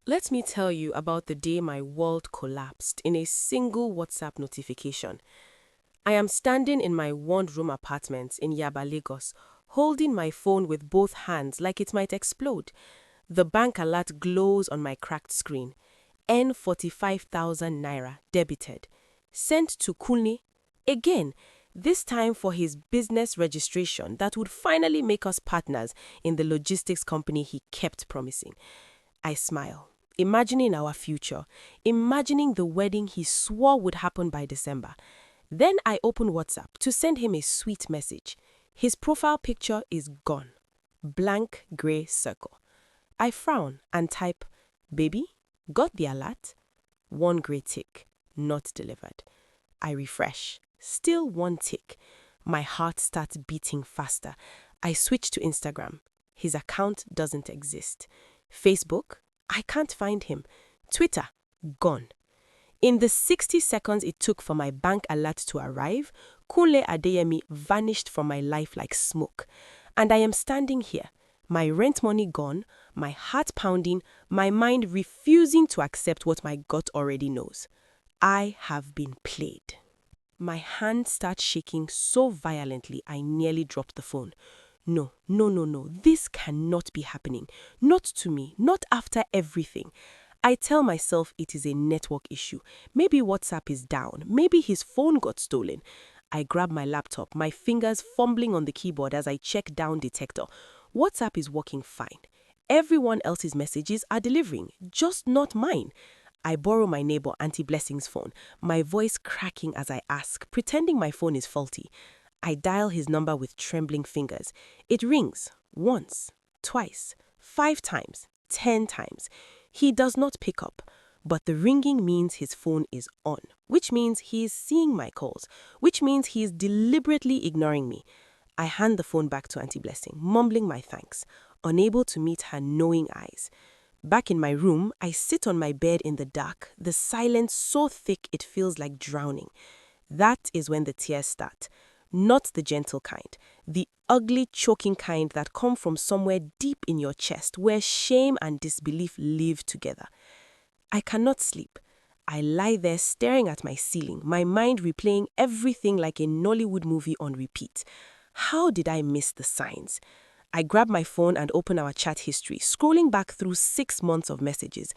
Let me tell you about the day my world collapsed in a single WhatsApp notification. I am standing in my one-room apartment in Yaba, Lagos, holding my phone with both hands like it might explode. The bank alert glows on my cracked screen. N 45,000 naira debited. Sent to Kunle. Again, this time for his business registration that would finally make us partners in the logistics company he kept promising. I smile, imagining our future, imagining the wedding he swore would happen by December. Then I open WhatsApp to send him a sweet message. His profile picture is gone. Blank gray circle. I frown and type, "Baby, got the alert?" One gray tick, not delivered. I refresh. Still one tick. My heart starts beating faster. I switch to Instagram. His account doesn't exist. Facebook, I can't find him. Twitter, gone. In the 60 seconds it took for my bank alert to arrive, Kunle Adeyemi vanished from my life like smoke. And I am standing here, my rent money gone, my heart pounding, my mind refusing to accept what my gut already knows. I have been played. My hand starts shaking so violently I nearly dropped the phone. No, no, no, no, this cannot be happening. Not to me, not after everything. I tell myself it is a network issue. Maybe WhatsApp is down. Maybe his phone got stolen. I grab my laptop, my fingers fumbling on the keyboard as I check down detector. WhatsApp is working fine. Everyone else's messages are delivering, just not mine. I borrow my neighbor Auntie Blessing's phone, my voice cracking as I ask, pretending my phone is faulty. I dial his number with trembling fingers. It rings once, twice, 5 times, 10 times. He does not pick up, but the ringing means his phone is on, which means he is seeing my calls, which means he is deliberately ignoring me. I hand the phone back to Auntie Blessing, mumbling my thanks, unable to meet her knowing eyes. Back in my room, I sit on my bed in the dark, the silence so thick it feels like drowning. That is when the tears start. Not the gentle kind, the ugly, choking kind that come from somewhere deep in your chest where shame and disbelief live together. I cannot sleep. I lie there staring at my ceiling, my mind replaying everything like a Nollywood movie on repeat. How did I miss the signs? I grab my phone and open our chat history, scrolling back through 6 months of messages.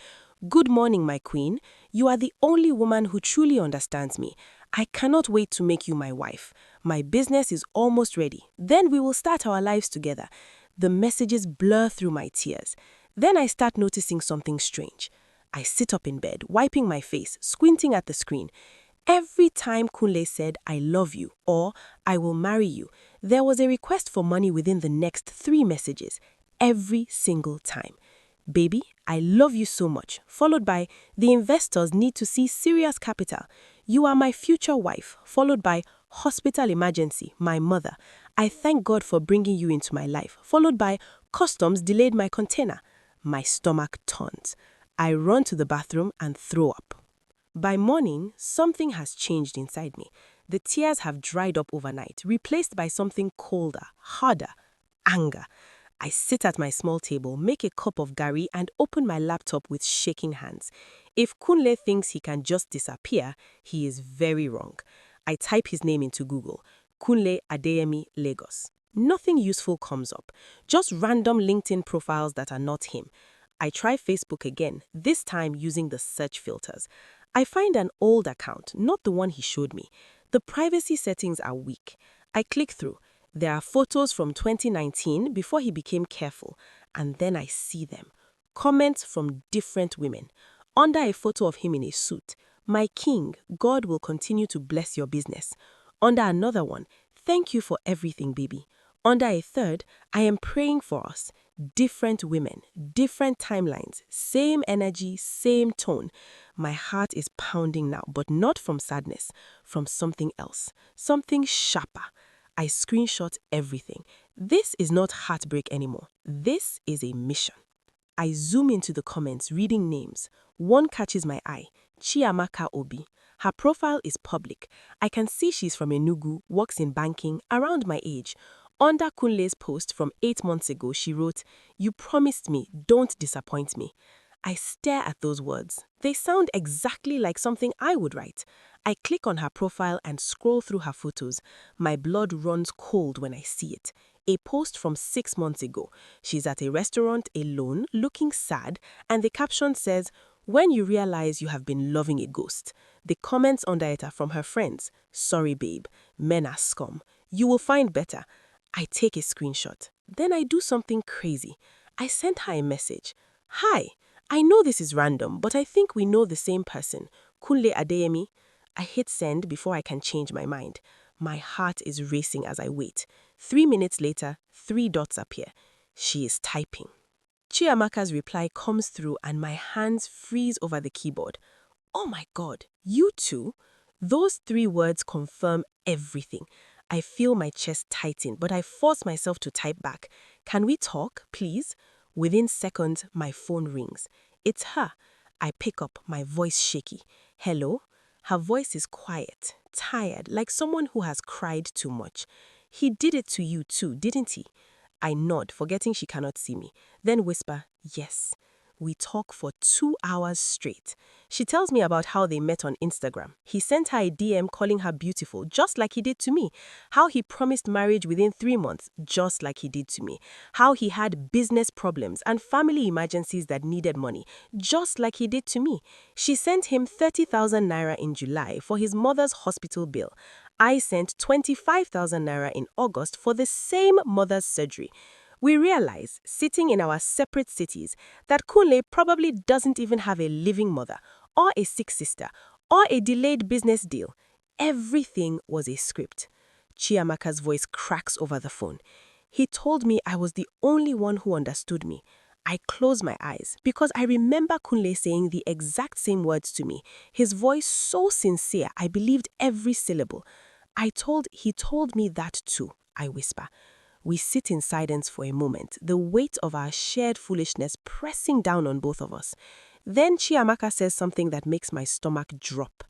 "Good morning, my queen. You are the only woman who truly understands me. I cannot wait to make you my wife. My business is almost ready. Then we will start our lives together." The messages blur through my tears. Then I start noticing something strange. I sit up in bed, wiping my face, squinting at the screen. Every time Kunle said, "I love you," or "I will marry you," there was a request for money within the next 3 messages. Every single time. "Baby, I love you so much," followed by, "The investors need to see serious capital. You are my future wife," followed by, "Hospital emergency, my mother. I thank God for bringing you into my life," followed by, "Customs delayed my container." My stomach turns. I run to the bathroom and throw up. By morning, something has changed inside me. The tears have dried up overnight, replaced by something colder, harder, anger. I sit at my small table, make a cup of gari, and open my laptop with shaking hands. If Kunle thinks he can just disappear, he is very wrong. I type his name into Google, Kunle Adeyemi, Lagos. Nothing useful comes up, just random LinkedIn profiles that are not him. I try Facebook again, this time using the search filters. I find an old account, not the one he showed me. The privacy settings are weak. I click through. There are photos from 2019 before he became careful, and then I see them. Comments from different women. Under a photo of him in a suit, "My king, God will continue to bless your business." Under another one, "Thank you for everything, baby." Under a third, "I am praying for us." Different women, different timelines, same energy, same tone. My heart is pounding now, but not from sadness, from something else, something sharper. I screenshot everything. This is not heartbreak anymore. This is a mission. I zoom into the comments, reading names. One catches my eye, Chiamaka Obi. Her profile is public. I can see she's from Enugu, works in banking, around my age. Under Kunle's post from 8 months ago, she wrote, "You promised me, don't disappoint me." I stare at those words. They sound exactly like something I would write. I click on her profile and scroll through her photos. My blood runs cold when I see it. A post from 6 months ago. She's at a restaurant alone, looking sad, and the caption says, "When you realize you have been loving a ghost." The comments under it are from her friends. "Sorry babe, men are scum. You will find better." I take a screenshot. Then I do something crazy. I sent her a message. "Hi, I know this is random, but I think we know the same person. Kunle Adeyemi." I hit send before I can change my mind. My heart is racing as I wait. 3 minutes later, 3 dots appear. She is typing. Chiamaka's reply comes through and my hands freeze over the keyboard. Oh my God, you too? Those 3 words confirm everything. I feel my chest tighten, but I force myself to type back. "Can we talk, please?" Within seconds, my phone rings. It's her. I pick up, my voice shaky. "Hello?" Her voice is quiet, tired, like someone who has cried too much. "He did it to you too, didn't he?" I nod, forgetting she cannot see me, then whisper, "Yes." We talk for 2 hours straight. She tells me about how they met on Instagram. He sent her a DM calling her beautiful, just like he did to me. How he promised marriage within 3 months, just like he did to me. How he had business problems and family emergencies that needed money, just like he did to me. She sent him 30,000 naira in July for his mother's hospital bill. I sent 25,000 naira in August for the same mother's surgery. We realize, sitting in our separate cities, that Kunle probably doesn't even have a living mother, or a sick sister, or a delayed business deal. Everything was a script. Chiamaka's voice cracks over the phone. "He told me I was the only one who understood me." I close my eyes because I remember Kunle saying the exact same words to me, his voice so sincere I believed every syllable. He told me that too, I whisper. We sit in silence for a moment, the weight of our shared foolishness pressing down on both of us. Then Chiamaka says something that makes my stomach drop.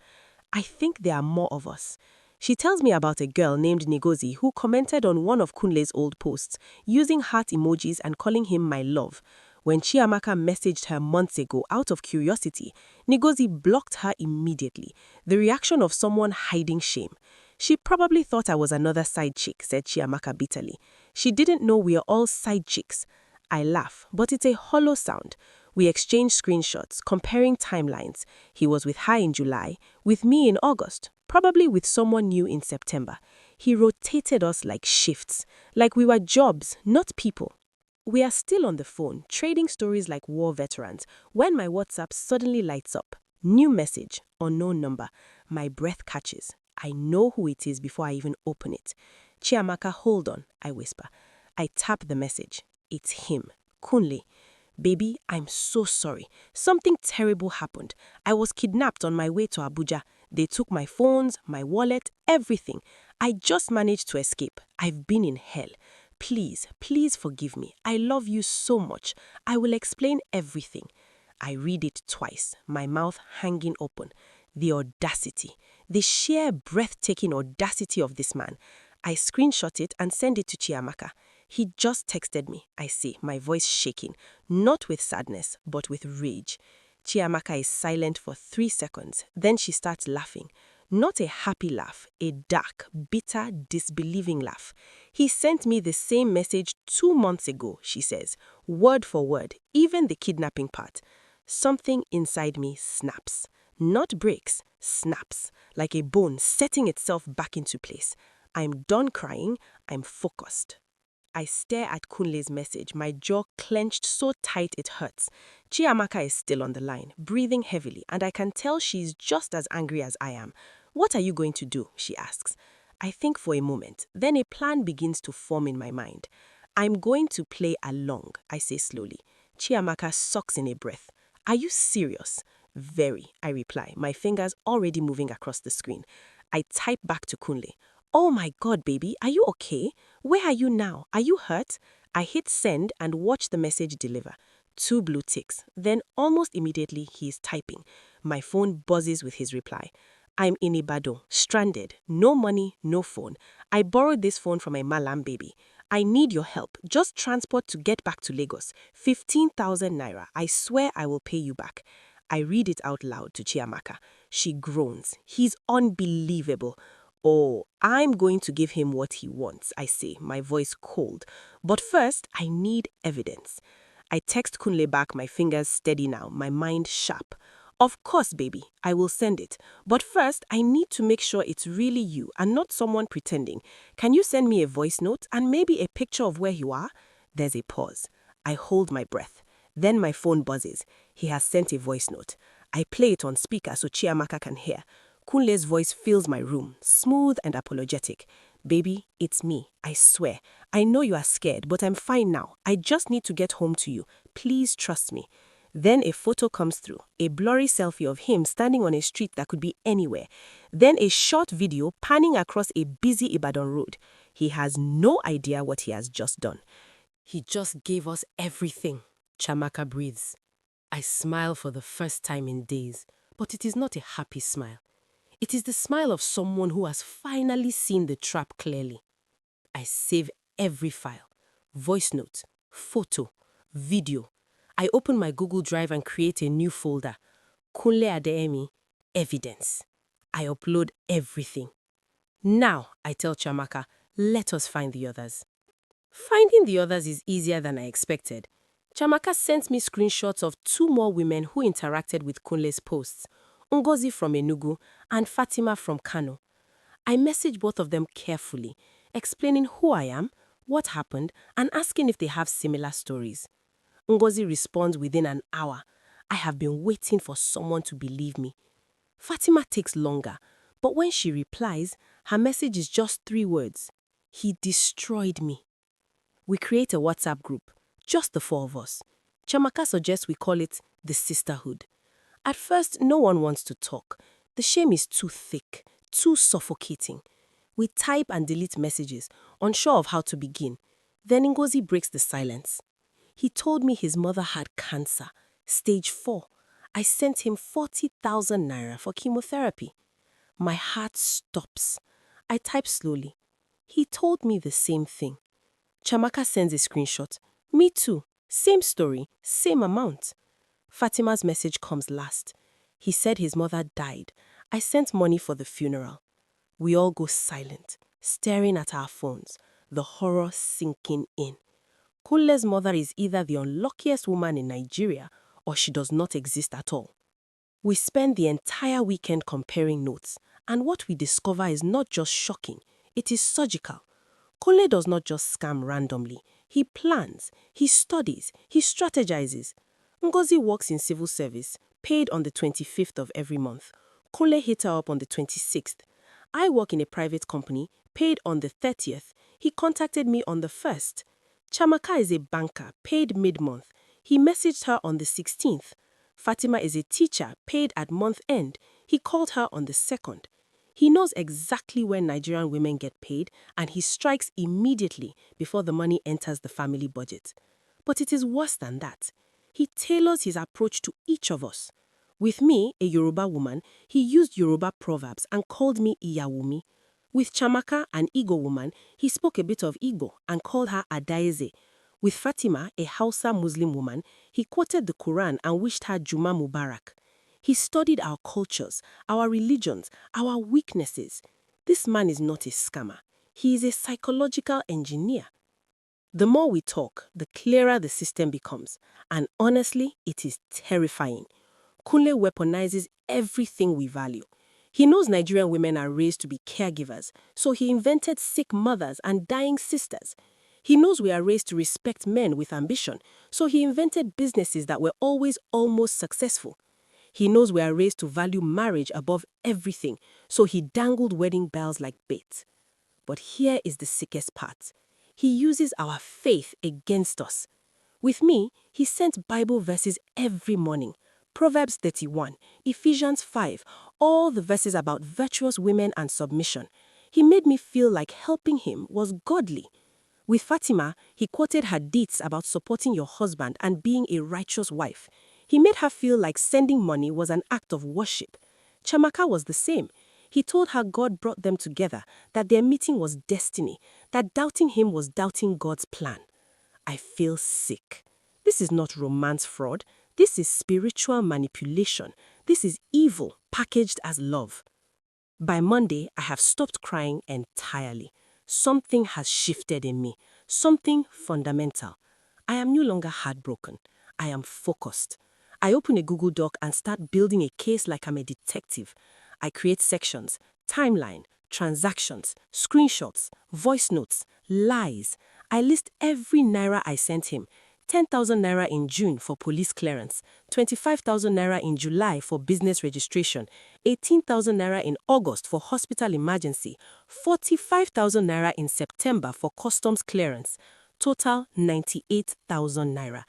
"I think there are more of us." She tells me about a girl named Ngozi who commented on one of Kunle's old posts, using heart emojis and calling him my love. When Chiamaka messaged her months ago out of curiosity, Ngozi blocked her immediately, the reaction of someone hiding shame. "She probably thought I was another side chick," said Chiamaka bitterly. "She didn't know we are all side chicks." I laugh, but it's a hollow sound. We exchange screenshots, comparing timelines. He was with her in July, with me in August, probably with someone new in September. He rotated us like shifts, like we were jobs, not people. We are still on the phone, trading stories like war veterans, when my WhatsApp suddenly lights up. New message, unknown number. My breath catches. I know who it is before I even open it. "Chiamaka, hold on," I whisper. I tap the message. It's him, Kunle. "Baby, I'm so sorry. Something terrible happened. I was kidnapped on my way to Abuja. They took my phones, my wallet, everything. I just managed to escape. I've been in hell. Please, please forgive me. I love you so much. I will explain everything." I read it twice, my mouth hanging open. The audacity, the sheer breathtaking audacity of this man. I screenshot it and send it to Chiamaka. "He just texted me," I say, my voice shaking, not with sadness, but with rage. Chiamaka is silent for 3 seconds, then she starts laughing. Not a happy laugh, a dark, bitter, disbelieving laugh. "He sent me the same message 2 months ago," she says, word for word, even the kidnapping part. Something inside me snaps. Not breaks, snaps, like a bone setting itself back into place. I'm done crying, I'm focused. I stare at Kunle's message, my jaw clenched so tight it hurts. Chiamaka is still on the line, breathing heavily, and I can tell she's just as angry as I am. "What are you going to do?" she asks. I think for a moment, then a plan begins to form in my mind. "I'm going to play along," I say slowly. Chiamaka sucks in a breath. "Are you serious?" "Very," I reply, my fingers already moving across the screen. I type back to Kunle. "Oh my God, baby, are you okay? Where are you now? Are you hurt?" I hit send and watch the message deliver. 2 blue ticks. Then almost immediately he is typing. My phone buzzes with his reply. "I'm in Ibadan, stranded, no money, no phone. I borrowed this phone from a Malam baby. I need your help. Just transport to get back to Lagos. 15,000 naira. I swear I will pay you back. I read it out loud to Chiamaka. She groans. He's unbelievable. Oh, I'm going to give him what he wants, I say, my voice cold. But first, I need evidence. I text Kunle back, my fingers steady now, my mind sharp. Of course, baby, I will send it. But first, I need to make sure it's really you and not someone pretending. Can you send me a voice note and maybe a picture of where you are? There's a pause. I hold my breath. Then my phone buzzes. He has sent a voice note. I play it on speaker so Chiamaka can hear. Kunle's voice fills my room, smooth and apologetic. Baby, it's me, I swear. I know you are scared, but I'm fine now. I just need to get home to you. Please trust me. Then a photo comes through, a blurry selfie of him standing on a street that could be anywhere. Then a short video panning across a busy Ibadan road. He has no idea what he has just done. He just gave us everything. Chamaka breathes. I smile for the first time in days, but it is not a happy smile. It is the smile of someone who has finally seen the trap clearly. I save every file. Voice note, photo, video. I open my Google Drive and create a new folder. Kunle Adeyemi, evidence. I upload everything. Now, I tell Chamaka, let us find the others. Finding the others is easier than I expected. Chamaka sent me screenshots of 2 more women who interacted with Kunle's posts, Ngozi from Enugu and Fatima from Kano. I message both of them carefully, explaining who I am, what happened, and asking if they have similar stories. Ngozi responds within an hour. I have been waiting for someone to believe me. Fatima takes longer, but when she replies, her message is just 3 words. He destroyed me. We create a WhatsApp group, just the 4 of us. Chamaka suggests we call it the Sisterhood. At first, no one wants to talk. The shame is too thick, too suffocating. We type and delete messages, unsure of how to begin. Then Ngozi breaks the silence. He told me his mother had cancer, stage 4. I sent him 40,000 naira for chemotherapy. My heart stops. I type slowly. He told me the same thing. Chamaka sends a screenshot. Me too. Same story, same amount. Fatima's message comes last. He said his mother died. I sent money for the funeral. We all go silent, staring at our phones, the horror sinking in. Kunle's mother is either the unluckiest woman in Nigeria or she does not exist at all. We spend the entire weekend comparing notes, and what we discover is not just shocking, it is surgical. Kunle does not just scam randomly. He plans, he studies, he strategizes. Ngozi works in civil service, paid on the 25th of every month. Kunle hit her up on the 26th. I work in a private company, paid on the 30th. He contacted me on the 1st. Chamaka is a banker, paid mid-month. He messaged her on the 16th. Fatima is a teacher, paid at month end. He called her on the 2nd. He knows exactly when Nigerian women get paid, and he strikes immediately before the money enters the family budget. But it is worse than that. He tailors his approach to each of us. With me, a Yoruba woman, he used Yoruba proverbs and called me Iyawumi. With Chamaka, an Igbo woman, he spoke a bit of Igbo and called her Adaeze. With Fatima, a Hausa Muslim woman, he quoted the Quran and wished her Juma Mubarak. He studied our cultures, our religions, our weaknesses. This man is not a scammer. He is a psychological engineer. The more we talk, the clearer the system becomes. And honestly, it is terrifying. Kunle weaponizes everything we value. He knows Nigerian women are raised to be caregivers, so he invented sick mothers and dying sisters. He knows we are raised to respect men with ambition, so he invented businesses that were always almost successful. He knows we are raised to value marriage above everything, so he dangled wedding bells like bait. But here is the sickest part. He uses our faith against us. With me, he sent Bible verses every morning. Proverbs 31, Ephesians 5, all the verses about virtuous women and submission. He made me feel like helping him was godly. With Fatima, he quoted hadiths about supporting your husband and being a righteous wife. He made her feel like sending money was an act of worship. Chamaka was the same. He told her God brought them together, that their meeting was destiny, that doubting him was doubting God's plan. I feel sick. This is not romance fraud. This is spiritual manipulation. This is evil packaged as love. By Monday, I have stopped crying entirely. Something has shifted in me. Something fundamental. I am no longer heartbroken. I am focused. I open a Google Doc and start building a case like I'm a detective. I create sections, timeline, transactions, screenshots, voice notes, lies. I list every naira I sent him. 10,000 naira in June for police clearance, 25,000 naira in July for business registration, 18,000 naira in August for hospital emergency, 45,000 naira in September for customs clearance, total 98,000 naira.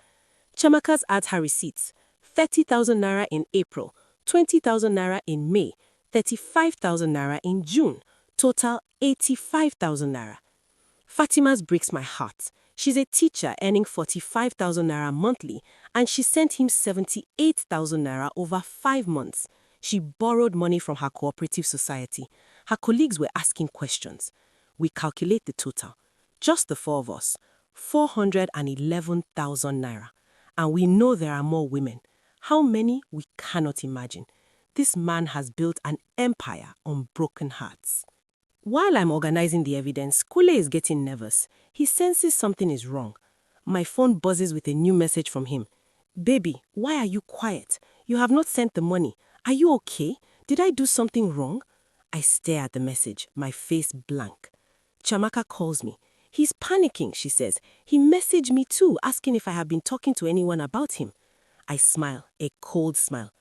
Chamaka's adds her receipts, 30,000 naira in April, 20,000 naira in May, 35,000 naira in June, total 85,000 naira. Fatima's breaks my heart. She's a teacher earning 45,000 naira monthly, and she sent him 78,000 naira over 5 months. She borrowed money from her cooperative society. Her colleagues were asking questions. We calculate the total. Just the 4 of us, 411,000 naira. And we know there are more women. How many, we cannot imagine. This man has built an empire on broken hearts. While I'm organizing the evidence, Kunle is getting nervous. He senses something is wrong. My phone buzzes with a new message from him. Baby, why are you quiet? You have not sent the money. Are you okay? Did I do something wrong? I stare at the message, my face blank. Chamaka calls me. He's panicking, she says. He messaged me too, asking if I have been talking to anyone about him. I smile, a cold smile.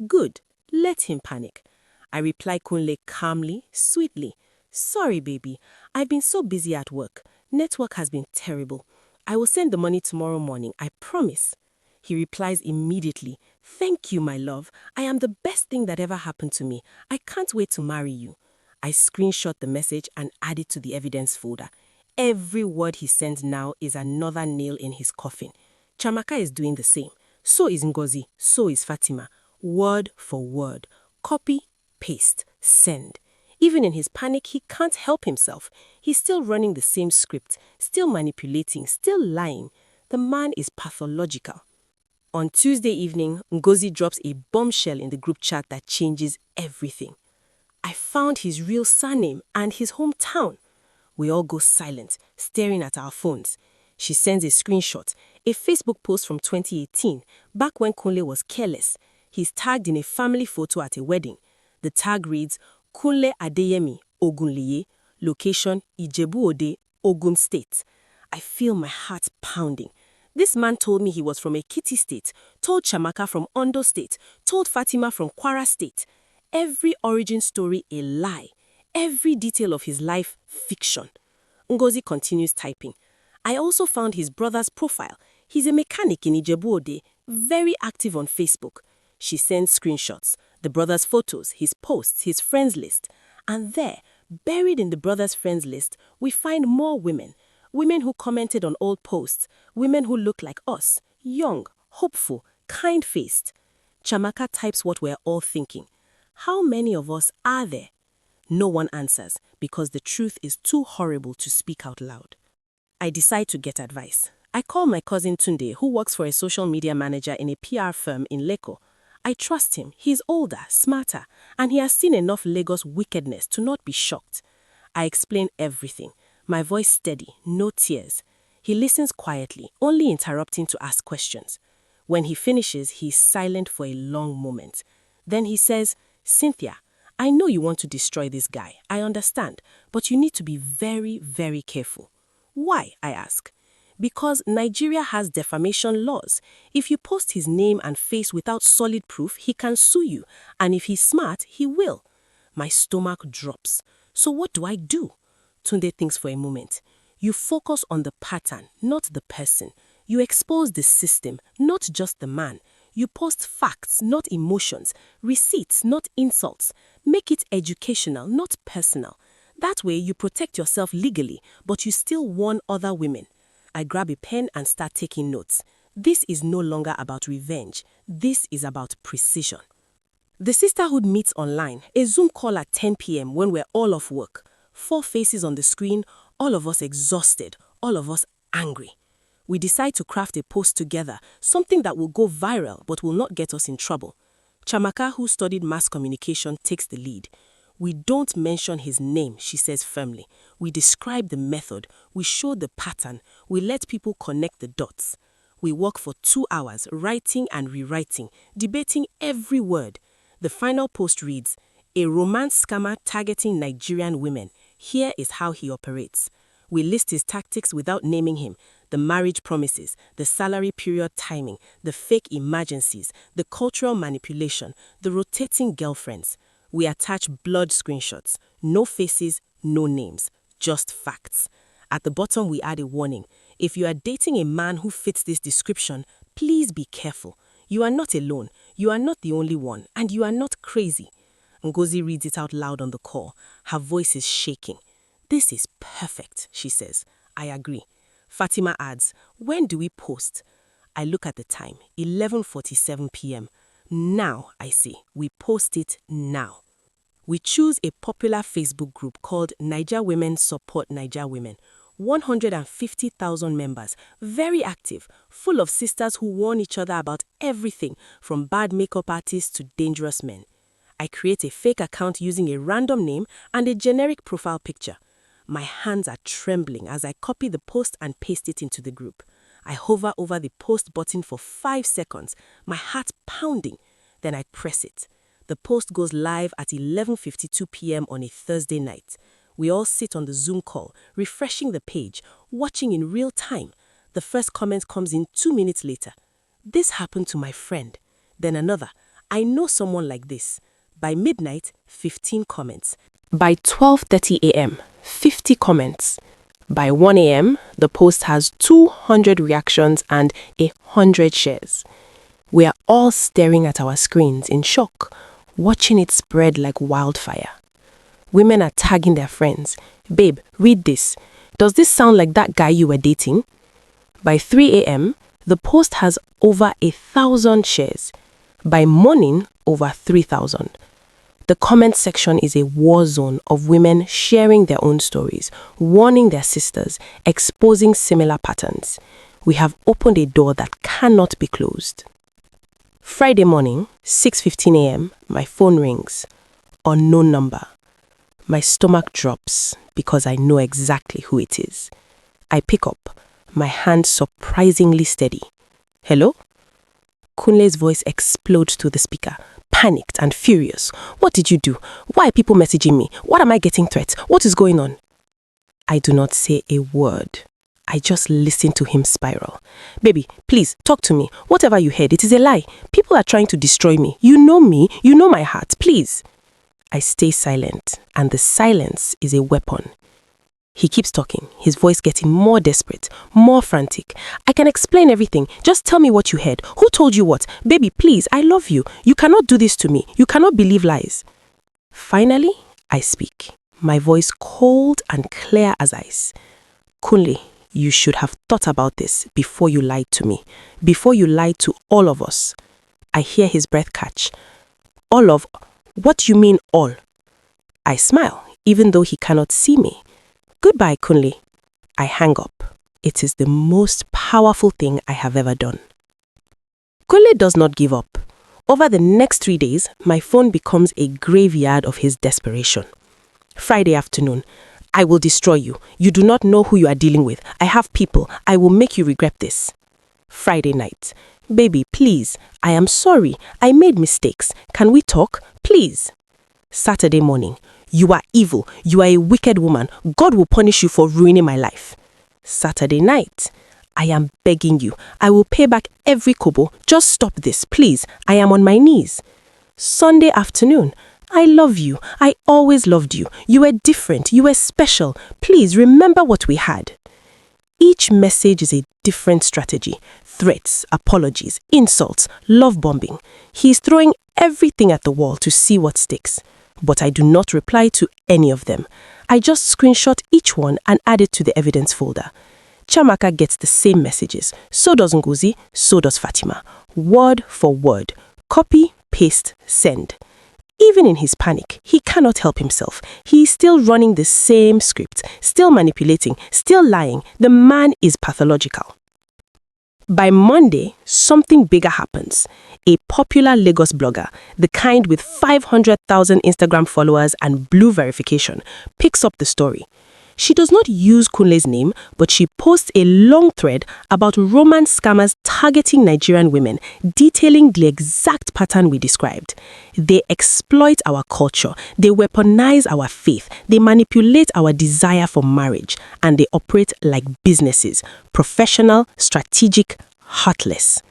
Good, let him panic. I reply Kunle calmly, sweetly. Sorry, baby. I've been so busy at work. Network has been terrible. I will send the money tomorrow morning, I promise. He replies immediately, Thank you, my love. I am the best thing that ever happened to me. I can't wait to marry you. I screenshot the message and add it to the evidence folder. Every word he sends now is another nail in his coffin. Chamaka is doing the same. So is Ngozi. So is Fatima. Word for word. Copy, paste, send. Even in his panic, he can't help himself. He's still running the same script, still manipulating, still lying. The man is pathological. On Tuesday evening, Ngozi drops a bombshell in the group chat that changes everything. I found his real surname and his hometown. We all go silent, staring at our phones. She sends a screenshot, a Facebook post from 2018, back when Kunle was careless. He's tagged in a family photo at a wedding. The tag reads, Kunle Adeyemi, Ogunliye, location Ijebu-Ode, Ogun State. I feel my heart pounding. This man told me he was from Ekiti State, told Chamaka from Ondo State, told Fatima from Kwara State. Every origin story a lie. Every detail of his life fiction. Ngozi continues typing. I also found his brother's profile. He's a mechanic in Ijebu-Ode, very active on Facebook. She sends screenshots, the brother's photos, his posts, his friends list. And there, buried in the brother's friends list, we find more women. Women who commented on old posts. Women who look like us. Young, hopeful, kind-faced. Chamaka types what we're all thinking. How many of us are there? No one answers because the truth is too horrible to speak out loud. I decide to get advice. I call my cousin Tunde, who works for a social media manager in a PR firm in Leko. I trust him. He's older, smarter, and he has seen enough Lagos wickedness to not be shocked. I explain everything, my voice steady, no tears. He listens quietly, only interrupting to ask questions. When he finishes, he's silent for a long moment. Then he says, Cynthia, I know you want to destroy this guy. I understand, but you need to be very, very careful. Why? I ask. Because Nigeria has defamation laws. If you post his name and face without solid proof, he can sue you. And if he's smart, he will. My stomach drops. So what do I do? Tunde thinks for a moment. You focus on the pattern, not the person. You expose the system, not just the man. You post facts, not emotions. Receipts, not insults. Make it educational, not personal. That way you protect yourself legally, but you still warn other women. I grab a pen and start taking notes. This is no longer about revenge. This is about precision. The Sisterhood meets online, a Zoom call at 10 p.m. when we're all off work. 4 faces on the screen, all of us exhausted, all of us angry. We decide to craft a post together, something that will go viral but will not get us in trouble. Chamaka, who studied mass communication, takes the lead. We don't mention his name, she says firmly. We describe the method, we show the pattern, we let people connect the dots. We work for 2 hours, writing and rewriting, debating every word. The final post reads, "A romance scammer targeting Nigerian women. Here is how he operates." We list his tactics without naming him: the marriage promises, the salary period timing, the fake emergencies, the cultural manipulation, the rotating girlfriends. We attach blood screenshots, no faces, no names, just facts. At the bottom we add a warning: if you are dating a man who fits this description, please be careful. You are not alone, you are not the only one, and you are not crazy. Ngozi reads it out loud on the call. Her voice is shaking. "This is perfect," she says. I agree. Fatima adds, "When do we post?" I look at the time, 11:47 p.m. Now, I say, we post it now. We choose a popular Facebook group called Niger Women Support Niger Women. 150,000 members, very active, full of sisters who warn each other about everything from bad makeup artists to dangerous men. I create a fake account using a random name and a generic profile picture. My hands are trembling as I copy the post and paste it into the group. I hover over the post button for 5 seconds, my heart pounding. Then I press it. The post goes live at 11:52 p.m. on a Thursday night. We all sit on the Zoom call, refreshing the page, watching in real time. The first comment comes in 2 minutes later. "This happened to my friend." Then another: "I know someone like this." By midnight, 15 comments. By 12:30 a.m., 50 comments. By 1 a.m., the post has 200 reactions and 100 shares. We are all staring at our screens in shock, watching it spread like wildfire. Women are tagging their friends. "Babe, read this. Does this sound like that guy you were dating?" By 3 a.m., the post has over 1,000 shares. By morning, over 3,000. The comment section is a war zone of women sharing their own stories, warning their sisters, exposing similar patterns. We have opened a door that cannot be closed. Friday morning, 6:15 a.m., my phone rings. Unknown number. My stomach drops because I know exactly who it is. I pick up, my hand surprisingly steady. "Hello?" Kunle's voice explodes through the speaker, panicked and furious. "What did you do? Why are people messaging me? What am I getting threats? What is going on?" I do not say a word. I just listen to him spiral. "Baby, please, talk to me. Whatever you heard, it is a lie. People are trying to destroy me. You know me, you know my heart, please." I stay silent, and the silence is a weapon. He keeps talking, his voice getting more desperate, more frantic. "I can explain everything. Just tell me what you heard. Who told you what? Baby, please, I love you. You cannot do this to me. You cannot believe lies." Finally, I speak, my voice cold and clear as ice. "Kunle, you should have thought about this before you lied to me, before you lied to all of us." I hear his breath catch. "All of? What do you mean all?" I smile, even though he cannot see me. "Goodbye, Kunle." I hang up. It is the most powerful thing I have ever done. Kunle does not give up. Over the next 3 days, my phone becomes a graveyard of his desperation. Friday afternoon: "I will destroy you. You do not know who you are dealing with. I have people. I will make you regret this." Friday night: "Baby, please. I am sorry. I made mistakes. Can we talk? Please." Saturday morning: "You are evil. You are a wicked woman. God will punish you for ruining my life." Saturday night: "I am begging you. I will pay back every kobo. Just stop this, please. I am on my knees." Sunday afternoon: "I love you. I always loved you. You were different. You were special. Please remember what we had." Each message is a different strategy. Threats, apologies, insults, love bombing. He is throwing everything at the wall to see what sticks. But I do not reply to any of them. I just screenshot each one and add it to the evidence folder. Chamaka gets the same messages. So does Ngozi, so does Fatima. Word for word. Copy, paste, send. Even in his panic, he cannot help himself. He is still running the same script, still manipulating, still lying. The man is pathological. By Monday, something bigger happens. A popular Lagos blogger, the kind with 500,000 Instagram followers and blue verification, picks up the story. She does not use Kunle's name, but she posts a long thread about romance scammers targeting Nigerian women, detailing the exact pattern we described. They exploit our culture, they weaponize our faith, they manipulate our desire for marriage, and they operate like businesses, professional, strategic, heartless.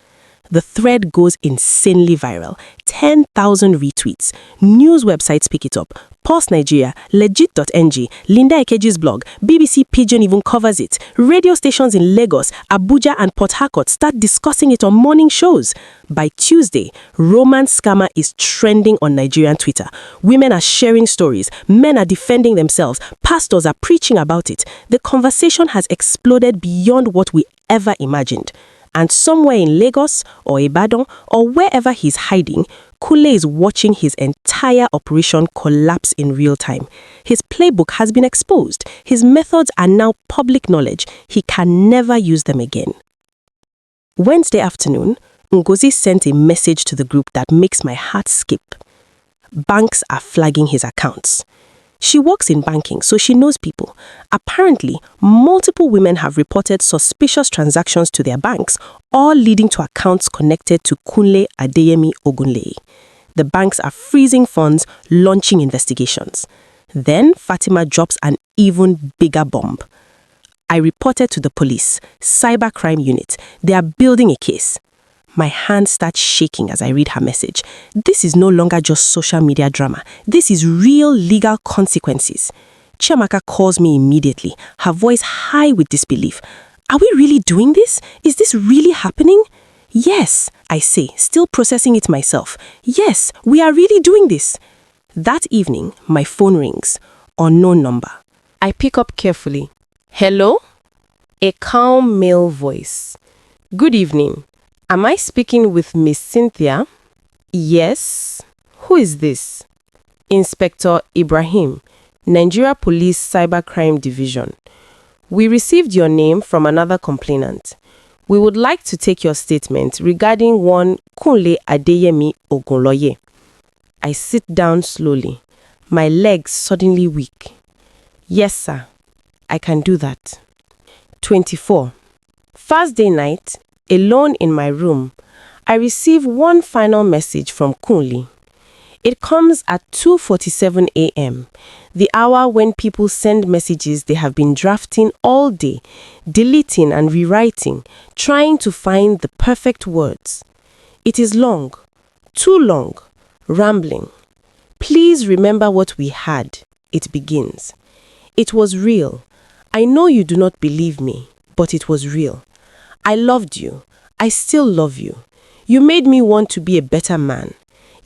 The thread goes insanely viral. 10,000 retweets. News websites pick it up. Pulse Nigeria, Legit.ng, Linda Ekeji's blog, BBC Pidgin even covers it. Radio stations in Lagos, Abuja and Port Harcourt start discussing it on morning shows. By Tuesday, romance scammer is trending on Nigerian Twitter. Women are sharing stories. Men are defending themselves. Pastors are preaching about it. The conversation has exploded beyond what we ever imagined. And somewhere in Lagos or Ibadan or wherever he's hiding, Kunle is watching his entire operation collapse in real time. His playbook has been exposed. His methods are now public knowledge. He can never use them again. Wednesday afternoon, Ngozi sent a message to the group that makes my heart skip. Banks are flagging his accounts. She works in banking, so she knows people. Apparently, multiple women have reported suspicious transactions to their banks, all leading to accounts connected to Kunle Adeyemi Ogunleye. The banks are freezing funds, launching investigations. Then Fatima drops an even bigger bomb. I reported to the police, cybercrime unit. They are building a case. My hand starts shaking as I read her message. This is no longer just social media drama. This is real legal consequences. Chiamaka calls me immediately, her voice high with disbelief. Are we really doing this? Is this really happening? Yes, I say, still processing it myself. Yes, we are really doing this. That evening, my phone rings. Unknown number. I pick up carefully. Hello? A calm male voice. Good evening. Am I speaking with Miss Cynthia? Yes. Who is this? Inspector Ibrahim, Nigeria Police Cybercrime Division. We received your name from another complainant. We would like to take your statement regarding one Kunle Adeyemi Ogunloye. I sit down slowly, my legs suddenly weak. Yes, sir. I can do that. 24. Thursday night, alone in my room, I receive one final message from Kunle. It comes at 2:47 a.m., the hour when people send messages they have been drafting all day, deleting and rewriting, trying to find the perfect words. It is long, too long, rambling. Please remember what we had, it begins. It was real. I know you do not believe me, but it was real. I loved you. I still love you. You made me want to be a better man.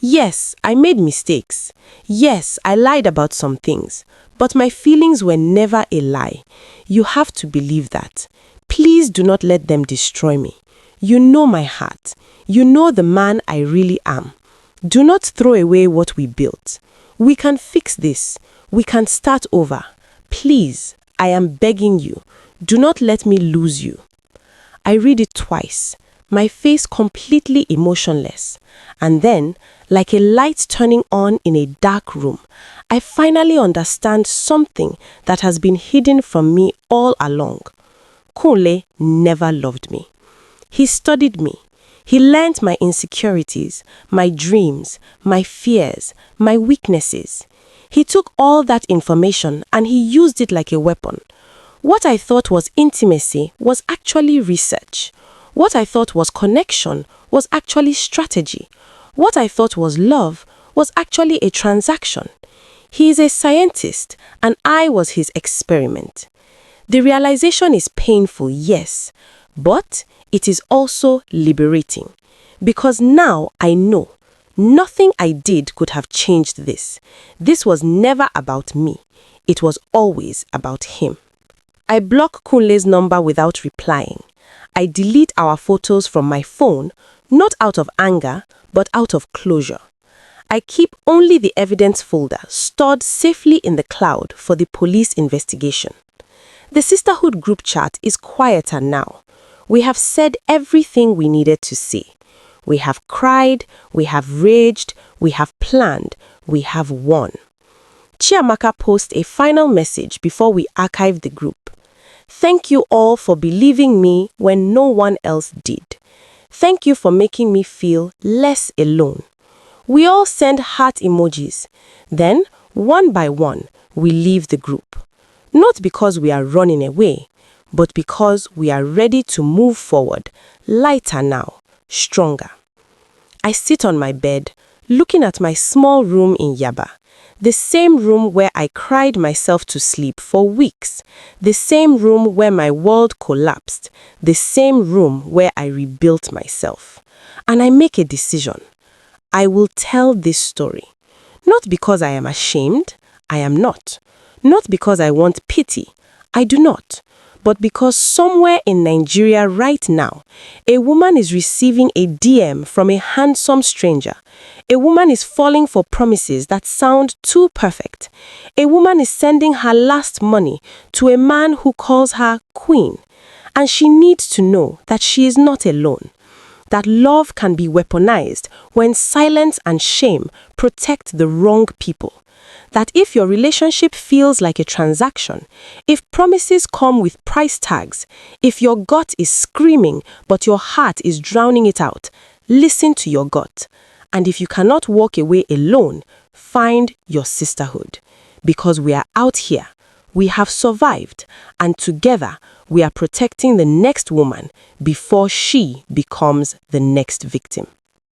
Yes, I made mistakes. Yes, I lied about some things. But my feelings were never a lie. You have to believe that. Please do not let them destroy me. You know my heart. You know the man I really am. Do not throw away what we built. We can fix this. We can start over. Please, I am begging you. Do not let me lose you. I read it twice, my face completely emotionless. And then, like a light turning on in a dark room, I finally understand something that has been hidden from me all along. Kunle never loved me. He studied me. He learned my insecurities, my dreams, my fears, my weaknesses. He took all that information and he used it like a weapon. What I thought was intimacy was actually research. What I thought was connection was actually strategy. What I thought was love was actually a transaction. He is a scientist, and I was his experiment. The realization is painful, yes, but it is also liberating. Because now I know nothing I did could have changed this. This was never about me. It was always about him. I block Kunle's number without replying. I delete our photos from my phone, not out of anger, but out of closure. I keep only the evidence folder stored safely in the cloud for the police investigation. The Sisterhood group chat is quieter now. We have said everything we needed to say. We have cried, we have raged, we have planned, we have won. Chiamaka posts a final message before we archive the group. Thank you all for believing me when no one else did. Thank you for making me feel less alone. We all send heart emojis. Then, one by one, we leave the group. Not because we are running away, but because we are ready to move forward, lighter now, stronger. I sit on my bed, looking at my small room in Yaba. The same room where I cried myself to sleep for weeks. The same room where my world collapsed. The same room where I rebuilt myself. And I make a decision. I will tell this story. Not because I am ashamed. I am not. Not because I want pity. I do not. But because somewhere in Nigeria right now, a woman is receiving a DM from a handsome stranger. A woman is falling for promises that sound too perfect. A woman is sending her last money to a man who calls her queen. And she needs to know that she is not alone. That love can be weaponized when silence and shame protect the wrong people. That if your relationship feels like a transaction, if promises come with price tags, if your gut is screaming but your heart is drowning it out, listen to your gut. And if you cannot walk away alone, find your sisterhood. Because we are out here, we have survived, and together we are protecting the next woman before she becomes the next victim.